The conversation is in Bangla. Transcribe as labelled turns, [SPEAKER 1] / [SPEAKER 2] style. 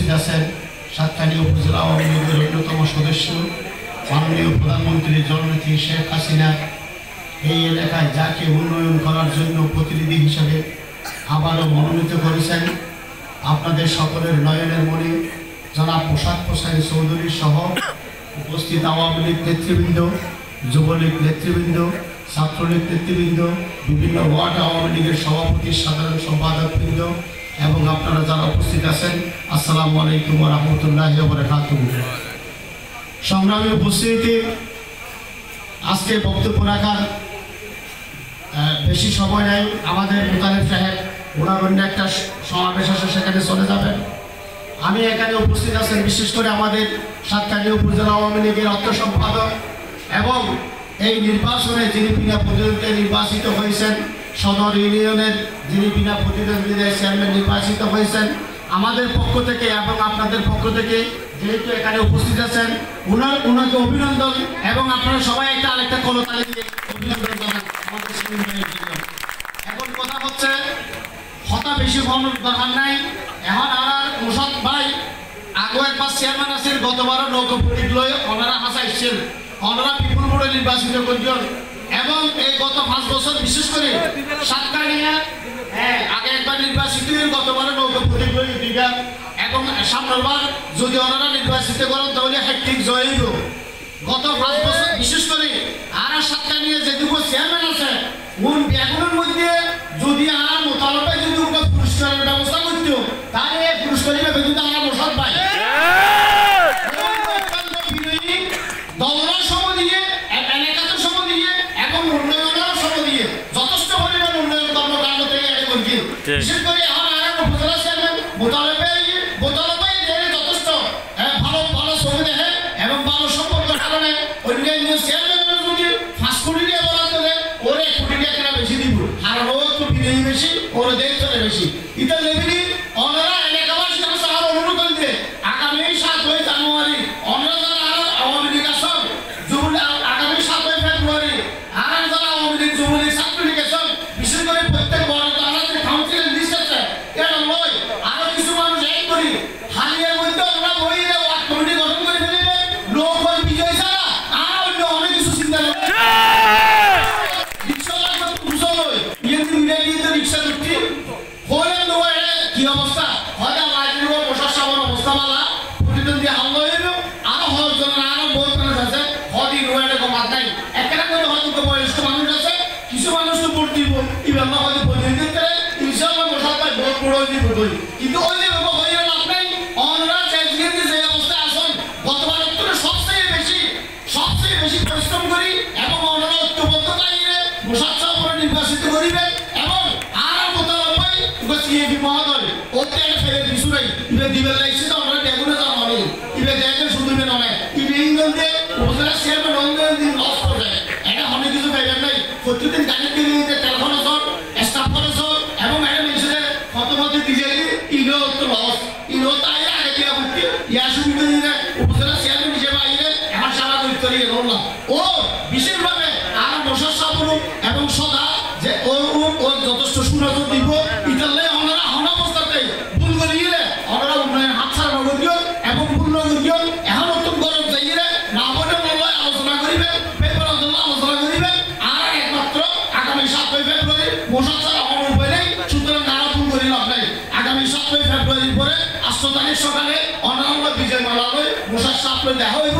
[SPEAKER 1] উপস্থিত আছেন সাতকানিয়া উপজেলা আওয়ামী লীগের অন্যতম সদস্য মাননীয় প্রধানমন্ত্রী জননেত্রী শেখ হাসিনা এই এলাকায় যাকে উন্নয়ন করার জন্য প্রতিনিধি হিসেবে আবারও মনোনীত করেছেন, আপনাদের সকলের নয়নের মনে জনাব মোশাররফ হোসেন চৌধুরী সহ উপস্থিত আওয়ামী লীগ নেতৃবৃন্দ, যুবলীগ নেতৃবৃন্দ, ছাত্রলীগ নেতৃবৃন্দ, বিভিন্ন ওয়ার্ড আওয়ামী লীগের সভাপতি, সাধারণ সম্পাদকবৃন্দ এবং আপনারা যারা উপস্থিত আছেন, আসসালামু আলাইকুম ওয়া রাহমাতুল্লাহি ওয়া বারাকাতুহু। সংগ্রামী উপস্থিতি, আজকে বক্তব্য রাখার বেশি সময় নেই। আমাদের মোতালেব সাহেব ওনার অন্য একটা সমাবেশ আছে, সেখানে চলে যাবেন। আমি এখানে উপস্থিত আছেন বিশেষ করে আমাদের সাতকানিয়া উপজেলা আওয়ামী লীগের অর্থ সম্পাদক এবং এই নির্বাচনে যিনি বিনা প্রতিদ্বন্দ্বিতায় নির্বাচিত হয়েছেন, সদর ইউনিয়নের যিনি বিনা প্রতিদ্বন্দ্বিতায় চেয়ারম্যান নির্বাচিত হয়েছেন, আমাদের পক্ষ থেকে এবং আপনাদের পক্ষ থেকে যেহেতু এখানে উপস্থিত আছেন, ওনাকে অভিনন্দন এবং আপনারা সবাই একটা আরেকটা করতালি দিয়ে অভিনন্দন জানান আমাদের সেলিমের জন্য। এখন কথা হচ্ছে হতা বেশি হওয়ার দরকার নাই। এখন আর মোশাদ ভাই আগে একবার চেয়ারম্যান আছেন, গতবারও নৌকা প্রতীক লয়ে ওনারা হাসাইছেন, ওনারা বিপুল ভোটে নির্বাচিত করছেন এবং এই গত 5 বছর বিশেষ করে সাতকানিয়া আগে একবার নির্বাচিত গতবারও নৌকা প্রতীক লয়ে দিবা এবং সামনেরবার যদি ওনারা নির্বাচিত করেন তাহলে হ্যাট্রিক জয় হইব। গত 5 বছর বিশেষ করে আর সাতকানিয়া যেটুকু চেয়ারম্যান আছে কোন ব্যাগুনের মধ্যে যদি আর মোতালবে যদি পুরস্কারের ব্যবস্থা করত তাহলে এই পুরস্কারের কিন্তু আমরা মোশাররফ ভাই দলের সম দিয়ে এলাকাতে সম দিয়ে এবং উন্নয়নের সম দিয়ে যথেষ্ট পরিমাণ উন্নয়ন কর্মকাণ্ড থেকে এটা করছি। বিশেষ করে এখন আর উপজেলা চেয়ারম্যান মোতালবে যথেষ্ট ভালো ভালো ছবি দেখে এবং ভালো সম্পর্কের কারণে অন্যান্য চেয়ারম্যানের যদি 5 কোটি দিয়ে বলা চলে ওর 1 কোটি টাকা বেশি দিব, আর ও একটু বিদেয়ী বেশি, ওর দেখতে বেশি। এটা লেবিনি ওনারা এলাকাবাসী আর অনুরোধ করতে আগামী 7 জানুয়ারি ওনারা যারা আওয়ামী লীগ আসন যুবলীগ, আগামী 7 ফেব্রুয়ারি আর যারা আওয়ামী লীগ যুবলীগ ছাত্রলীগ আসন, বিশেষ করে প্রত্যেক বড় আমাদের কাউন্সিলের লিস্ট আছে এটা নয়, আরো কিছু মানুষ এক করি হালিয়ার মধ্যে আমরা বইয়ে ওয়ার্ড কমিটি গঠন করে ফেলবে, লোক বিজয় ছাড়া আর অন্য অনেক কিছু চিন্তা করবে। রিক্সা লাগবে বুঝো নয় ইয়ে রিক্সা করছি হলে কি অবস্থা হয় লাইনের বসার সামনে অবস্থা মালা প্রতিদ্বন্দ্বী হামলা হইল আরো হওয়ার জন্য আরো বহুত মানুষ আছে হদি রোয়ারে কমাত নাই একটা করে হয়তো বয়স্ক মানুষ আছে, কিছু মানুষ তো ভোট দিব ইভাবে হয়তো প্রতিনিধি করে ইনশাআল্লাহ মোশাররফ ভাই ভোট পড়ো দিব কিন্তু ওই যে হইলে লাভ নাই। অনরা যে অবস্থা আসুন গতবার উত্তরে সবচেয়ে বেশি পরিশ্রম করি এবং অনরা ঐক্যবদ্ধতা নিয়ে মোশাররফ সাহেব নির্বাচিত করিবেন এবং আর মোতালব ভাই সিএবি মহোদয় ওতে একটা ফেলে দিছু নাই ইবে দিবেন লাগছে তো আমরা বেগুনে যাওয়া হবে ইবে দেখে শুনবেন না ইবে ইংল্যান্ডে উপজেলা চেয়ারম্যান অনলাইন দিন লস করে এটা অনেক কিছু পাইবেন নাই। প্রতিদিন গাড়ি কিনে টেলিফোন আছে স্টাফ আছে এবং এটা মিশে কত দিছে ইগো তো লস ইগো তাই আগে দিয়া বুঝতে ইয়া সুবিধা দিলে উপজেলা চেয়ারম্যান হিসেবে আইলে এখন সারা করি গেল না ও বিশেষভাবে আর মোশাররফ সাহেব এবং সদা যে ও যথেষ্ট সুনজর দিব ইতালে ওনারা হন অবস্থাতে ভুল করিলে ওনারা উন্নয়ন হাত ছাড়া নগরীয় এবং পূর্ণ নগরীয় এখন নতুন গরম চাইলে না বলে মোবাইল আলোচনা করিবে পেপার আলোচনা করিবে আর একমাত্র আগামী 7 ফেব্রুয়ারি মোশাররফ স্যার আমার উপায় নেই, সুতরাং নানা ভুল করি লাভ নাই। আগামী 7 ফেব্রুয়ারির পরে 8 তারিখ সকালে অনারম্ভ বিজয় মালা লই মোশাররফ সাহেব দেখা হইব।